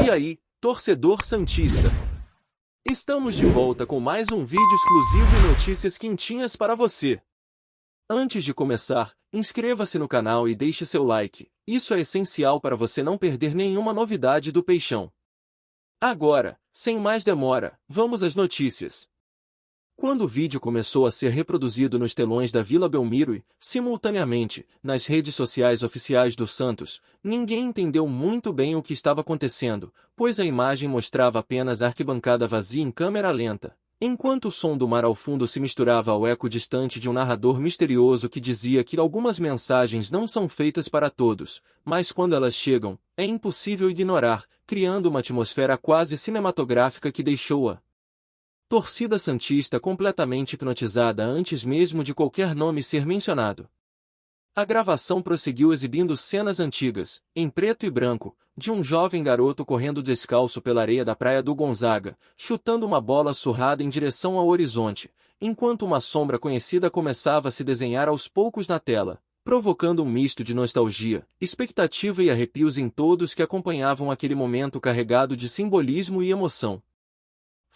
E aí, torcedor santista? Estamos de volta com mais um vídeo exclusivo e notícias quentinhas para você. Antes de começar, inscreva-se no canal e deixe seu like. Isso é essencial para você não perder nenhuma novidade do Peixão. Agora, sem mais demora, vamos às notícias. Quando o vídeo começou a ser reproduzido nos telões da Vila Belmiro e, simultaneamente, nas redes sociais oficiais do Santos, ninguém entendeu muito bem o que estava acontecendo, pois a imagem mostrava apenas a arquibancada vazia em câmera lenta, enquanto o som do mar ao fundo se misturava ao eco distante de um narrador misterioso que dizia que algumas mensagens não são feitas para todos, mas quando elas chegam, é impossível ignorar, criando uma atmosfera quase cinematográfica que deixou-a torcida santista completamente hipnotizada antes mesmo de qualquer nome ser mencionado. A gravação prosseguiu exibindo cenas antigas, em preto e branco, de um jovem garoto correndo descalço pela areia da praia do Gonzaga, chutando uma bola surrada em direção ao horizonte, enquanto uma sombra conhecida começava a se desenhar aos poucos na tela, provocando um misto de nostalgia, expectativa e arrepios em todos que acompanhavam aquele momento carregado de simbolismo e emoção.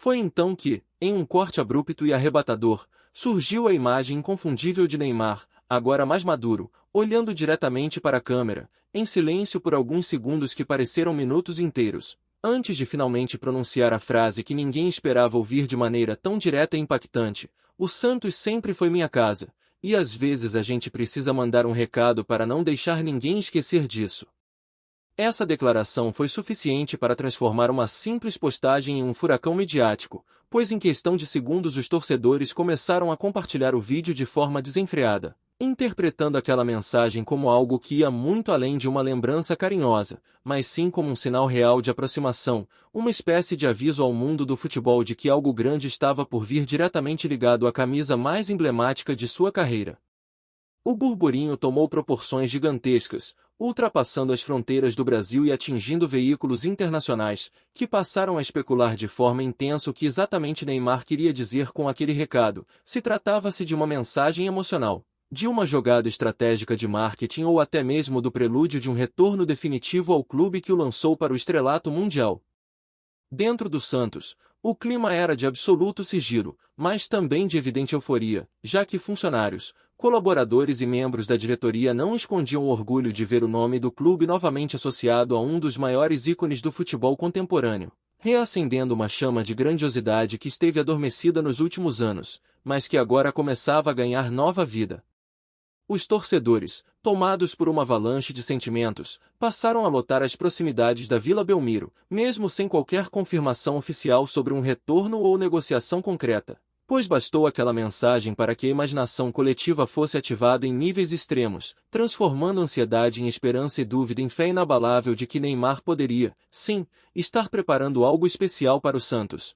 Foi então que, em um corte abrupto e arrebatador, surgiu a imagem inconfundível de Neymar, agora mais maduro, olhando diretamente para a câmera, em silêncio por alguns segundos que pareceram minutos inteiros, antes de finalmente pronunciar a frase que ninguém esperava ouvir de maneira tão direta e impactante: "O Santos sempre foi minha casa, e às vezes a gente precisa mandar um recado para não deixar ninguém esquecer disso." Essa declaração foi suficiente para transformar uma simples postagem em um furacão midiático, pois em questão de segundos os torcedores começaram a compartilhar o vídeo de forma desenfreada, interpretando aquela mensagem como algo que ia muito além de uma lembrança carinhosa, mas sim como um sinal real de aproximação, uma espécie de aviso ao mundo do futebol de que algo grande estava por vir diretamente ligado à camisa mais emblemática de sua carreira. O burburinho tomou proporções gigantescas, ultrapassando as fronteiras do Brasil e atingindo veículos internacionais, que passaram a especular de forma intensa o que exatamente Neymar queria dizer com aquele recado. Se tratava-se de uma mensagem emocional, de uma jogada estratégica de marketing ou até mesmo do prelúdio de um retorno definitivo ao clube que o lançou para o estrelato mundial. Dentro do Santos, o clima era de absoluto sigilo, mas também de evidente euforia, já que funcionários, colaboradores e membros da diretoria não escondiam o orgulho de ver o nome do clube novamente associado a um dos maiores ícones do futebol contemporâneo, reacendendo uma chama de grandiosidade que esteve adormecida nos últimos anos, mas que agora começava a ganhar nova vida. Os torcedores, tomados por uma avalanche de sentimentos, passaram a lotar as proximidades da Vila Belmiro, mesmo sem qualquer confirmação oficial sobre um retorno ou negociação concreta, pois bastou aquela mensagem para que a imaginação coletiva fosse ativada em níveis extremos, transformando ansiedade em esperança e dúvida em fé inabalável de que Neymar poderia, sim, estar preparando algo especial para o Santos.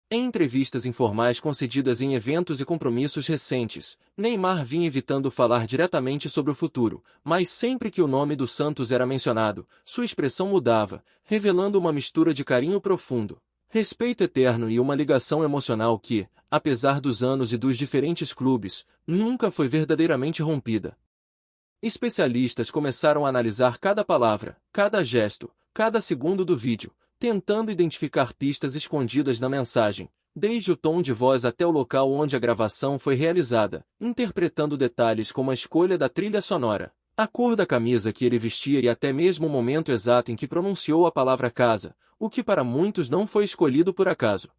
Em entrevistas informais concedidas em eventos e compromissos recentes, Neymar vinha evitando falar diretamente sobre o futuro, mas sempre que o nome do Santos era mencionado, sua expressão mudava, revelando uma mistura de carinho profundo, respeito eterno e uma ligação emocional que, apesar dos anos e dos diferentes clubes, nunca foi verdadeiramente rompida. Especialistas começaram a analisar cada palavra, cada gesto, cada segundo do vídeo, tentando identificar pistas escondidas na mensagem, desde o tom de voz até o local onde a gravação foi realizada, interpretando detalhes como a escolha da trilha sonora, a cor da camisa que ele vestia e até mesmo o momento exato em que pronunciou a palavra casa, o que para muitos não foi escolhido por acaso.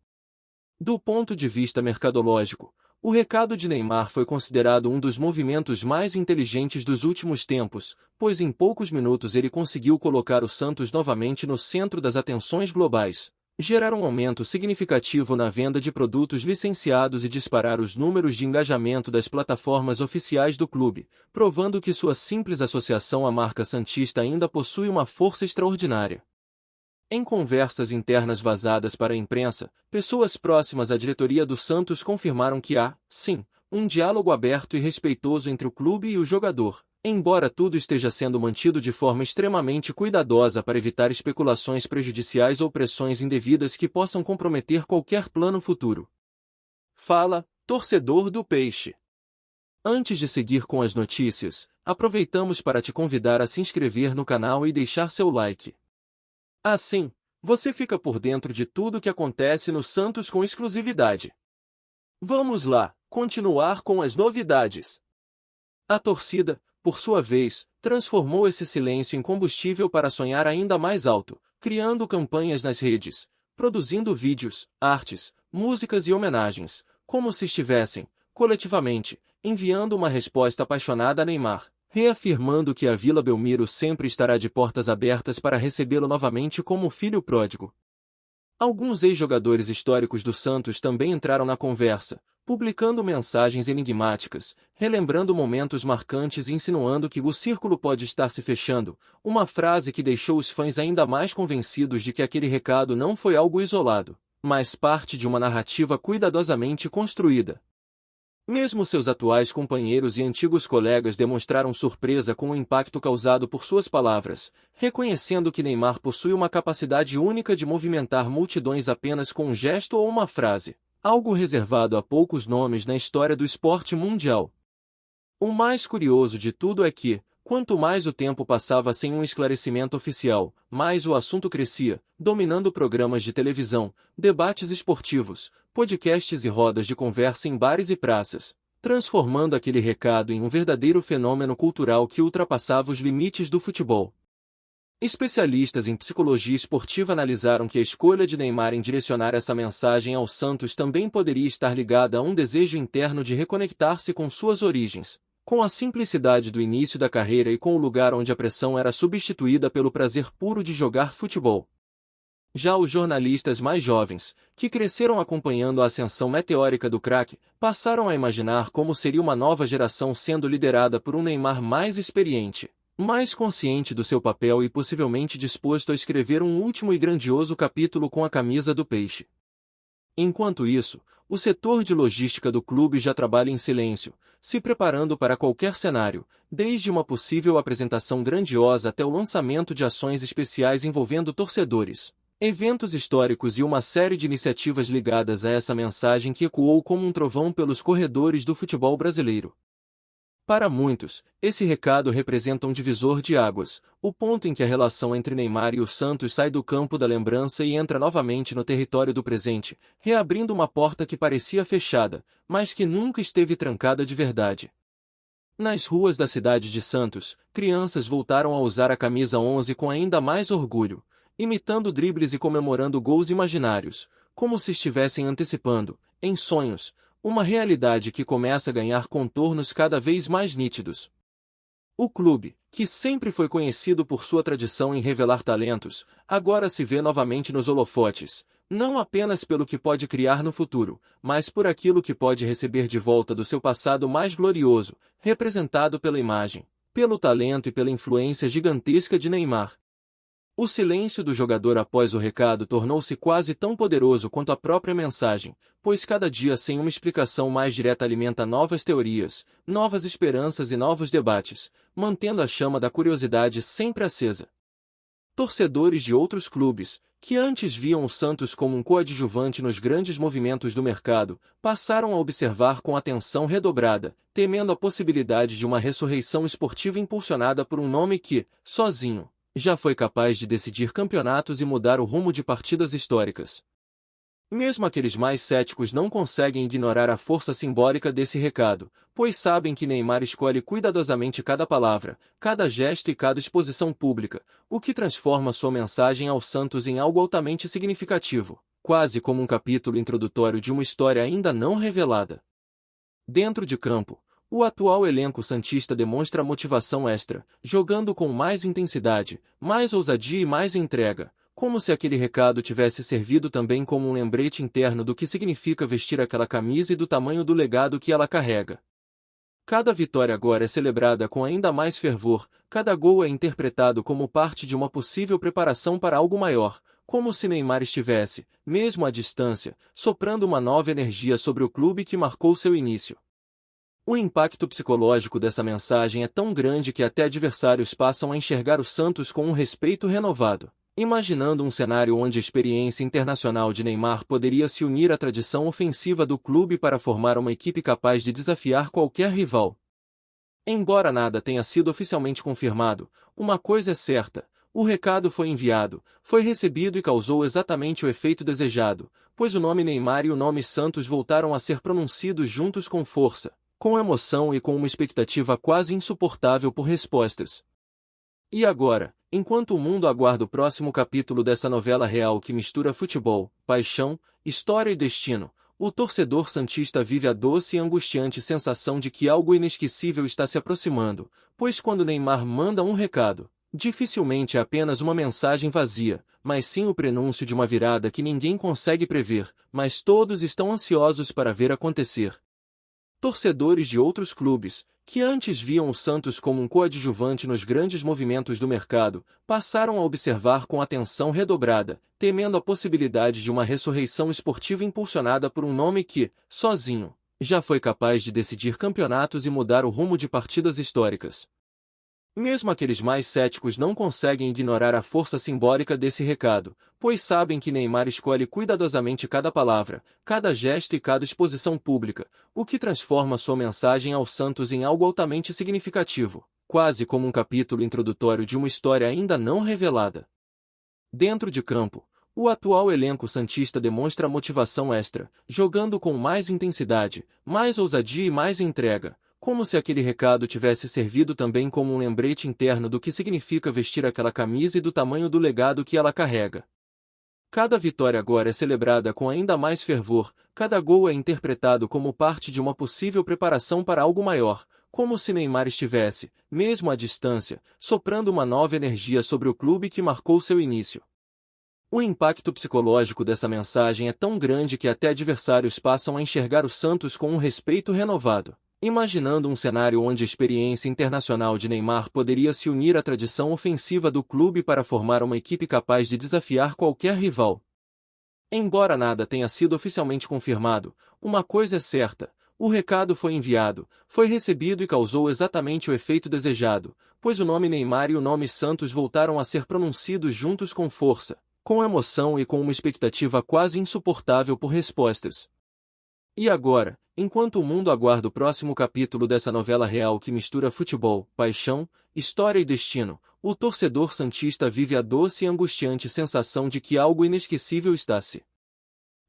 Do ponto de vista mercadológico, o recado de Neymar foi considerado um dos movimentos mais inteligentes dos últimos tempos, pois em poucos minutos ele conseguiu colocar o Santos novamente no centro das atenções globais, gerar um aumento significativo na venda de produtos licenciados e disparar os números de engajamento das plataformas oficiais do clube, provando que sua simples associação à marca santista ainda possui uma força extraordinária. Em conversas internas vazadas para a imprensa, pessoas próximas à diretoria do Santos confirmaram que há, sim, um diálogo aberto e respeitoso entre o clube e o jogador, embora tudo esteja sendo mantido de forma extremamente cuidadosa para evitar especulações prejudiciais ou pressões indevidas que possam comprometer qualquer plano futuro. Fala, torcedor do Peixe! Antes de seguir com as notícias, aproveitamos para te convidar a se inscrever no canal e deixar seu like. Assim, você fica por dentro de tudo que acontece no Santos com exclusividade. Vamos lá, continuar com as novidades. A torcida, por sua vez, transformou esse silêncio em combustível para sonhar ainda mais alto, criando campanhas nas redes, produzindo vídeos, artes, músicas e homenagens, como se estivessem, coletivamente, enviando uma resposta apaixonada a Neymar, reafirmando que a Vila Belmiro sempre estará de portas abertas para recebê-lo novamente como filho pródigo. Alguns ex-jogadores históricos do Santos também entraram na conversa, publicando mensagens enigmáticas, relembrando momentos marcantes e insinuando que o círculo pode estar se fechando, uma frase que deixou os fãs ainda mais convencidos de que aquele recado não foi algo isolado, mas parte de uma narrativa cuidadosamente construída. Mesmo seus atuais companheiros e antigos colegas demonstraram surpresa com o impacto causado por suas palavras, reconhecendo que Neymar possui uma capacidade única de movimentar multidões apenas com um gesto ou uma frase, algo reservado a poucos nomes na história do esporte mundial. O mais curioso de tudo é que, quanto mais o tempo passava sem um esclarecimento oficial, mais o assunto crescia, dominando programas de televisão, debates esportivos, podcasts e rodas de conversa em bares e praças, transformando aquele recado em um verdadeiro fenômeno cultural que ultrapassava os limites do futebol. Especialistas em psicologia esportiva analisaram que a escolha de Neymar em direcionar essa mensagem ao Santos também poderia estar ligada a um desejo interno de reconectar-se com suas origens, com a simplicidade do início da carreira e com o lugar onde a pressão era substituída pelo prazer puro de jogar futebol. Já os jornalistas mais jovens, que cresceram acompanhando a ascensão meteórica do craque, passaram a imaginar como seria uma nova geração sendo liderada por um Neymar mais experiente, mais consciente do seu papel e possivelmente disposto a escrever um último e grandioso capítulo com a camisa do Peixe. Enquanto isso, o setor de logística do clube já trabalha em silêncio, se preparando para qualquer cenário, desde uma possível apresentação grandiosa até o lançamento de ações especiais envolvendo torcedores, eventos históricos e uma série de iniciativas ligadas a essa mensagem que ecoou como um trovão pelos corredores do futebol brasileiro. Para muitos, esse recado representa um divisor de águas, o ponto em que a relação entre Neymar e o Santos sai do campo da lembrança e entra novamente no território do presente, reabrindo uma porta que parecia fechada, mas que nunca esteve trancada de verdade. Nas ruas da cidade de Santos, crianças voltaram a usar a camisa 11 com ainda mais orgulho, imitando dribles e comemorando gols imaginários, como se estivessem antecipando, em sonhos, uma realidade que começa a ganhar contornos cada vez mais nítidos. O clube, que sempre foi conhecido por sua tradição em revelar talentos, agora se vê novamente nos holofotes, não apenas pelo que pode criar no futuro, mas por aquilo que pode receber de volta do seu passado mais glorioso, representado pela imagem, pelo talento e pela influência gigantesca de Neymar. O silêncio do jogador após o recado tornou-se quase tão poderoso quanto a própria mensagem, pois cada dia sem uma explicação mais direta alimenta novas teorias, novas esperanças e novos debates, mantendo a chama da curiosidade sempre acesa. Torcedores de outros clubes, que antes viam o Santos como um coadjuvante nos grandes movimentos do mercado, passaram a observar com atenção redobrada, temendo a possibilidade de uma ressurreição esportiva impulsionada por um nome que, sozinho, já foi capaz de decidir campeonatos e mudar o rumo de partidas históricas. Mesmo aqueles mais céticos não conseguem ignorar a força simbólica desse recado, pois sabem que Neymar escolhe cuidadosamente cada palavra, cada gesto e cada exposição pública, o que transforma sua mensagem ao Santos em algo altamente significativo, quase como um capítulo introdutório de uma história ainda não revelada. Dentro de campo, o atual elenco santista demonstra motivação extra, jogando com mais intensidade, mais ousadia e mais entrega, como se aquele recado tivesse servido também como um lembrete interno do que significa vestir aquela camisa e do tamanho do legado que ela carrega. Cada vitória agora é celebrada com ainda mais fervor, cada gol é interpretado como parte de uma possível preparação para algo maior, como se Neymar estivesse, mesmo à distância, soprando uma nova energia sobre o clube que marcou seu início. O impacto psicológico dessa mensagem é tão grande que até adversários passam a enxergar o Santos com um respeito renovado, imaginando um cenário onde a experiência internacional de Neymar poderia se unir à tradição ofensiva do clube para formar uma equipe capaz de desafiar qualquer rival. Embora nada tenha sido oficialmente confirmado, uma coisa é certa: O recado foi enviado, foi recebido e causou exatamente o efeito desejado, pois o nome Neymar e o nome Santos voltaram a ser pronunciados juntos com força, com emoção e com uma expectativa quase insuportável por respostas. E agora, enquanto o mundo aguarda o próximo capítulo dessa novela real que mistura futebol, paixão, história e destino, o torcedor santista vive a doce e angustiante sensação de que algo inesquecível está se aproximando, pois quando Neymar manda um recado, dificilmente é apenas uma mensagem vazia, mas sim o prenúncio de uma virada que ninguém consegue prever, mas todos estão ansiosos para ver acontecer. Torcedores de outros clubes, que antes viam o Santos como um coadjuvante nos grandes movimentos do mercado, passaram a observar com atenção redobrada, temendo a possibilidade de uma ressurreição esportiva impulsionada por um nome que, sozinho, já foi capaz de decidir campeonatos e mudar o rumo de partidas históricas. Mesmo aqueles mais céticos não conseguem ignorar a força simbólica desse recado, pois sabem que Neymar escolhe cuidadosamente cada palavra, cada gesto e cada exposição pública, o que transforma sua mensagem ao Santos em algo altamente significativo, quase como um capítulo introdutório de uma história ainda não revelada. Dentro de campo, o atual elenco santista demonstra motivação extra, jogando com mais intensidade, mais ousadia e mais entrega, como se aquele recado tivesse servido também como um lembrete interno do que significa vestir aquela camisa e do tamanho do legado que ela carrega. Cada vitória agora é celebrada com ainda mais fervor, cada gol é interpretado como parte de uma possível preparação para algo maior, como se Neymar estivesse, mesmo à distância, soprando uma nova energia sobre o clube que marcou seu início. O impacto psicológico dessa mensagem é tão grande que até adversários passam a enxergar o Santos com um respeito renovado, imaginando um cenário onde a experiência internacional de Neymar poderia se unir à tradição ofensiva do clube para formar uma equipe capaz de desafiar qualquer rival. Embora nada tenha sido oficialmente confirmado, uma coisa é certa: o recado foi enviado, foi recebido e causou exatamente o efeito desejado, pois o nome Neymar e o nome Santos voltaram a ser pronunciados juntos com força, com emoção e com uma expectativa quase insuportável por respostas. E agora, enquanto o mundo aguarda o próximo capítulo dessa novela real que mistura futebol, paixão, história e destino, o torcedor santista vive a doce e angustiante sensação de que algo inesquecível está se.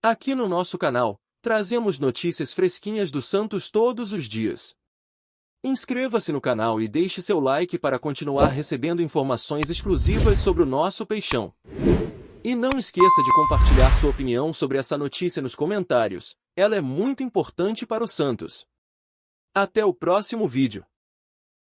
Aqui no nosso canal, trazemos notícias fresquinhas do Santos todos os dias. Inscreva-se no canal e deixe seu like para continuar recebendo informações exclusivas sobre o nosso peixão. E não esqueça de compartilhar sua opinião sobre essa notícia nos comentários. Ela é muito importante para o Santos. Até o próximo vídeo.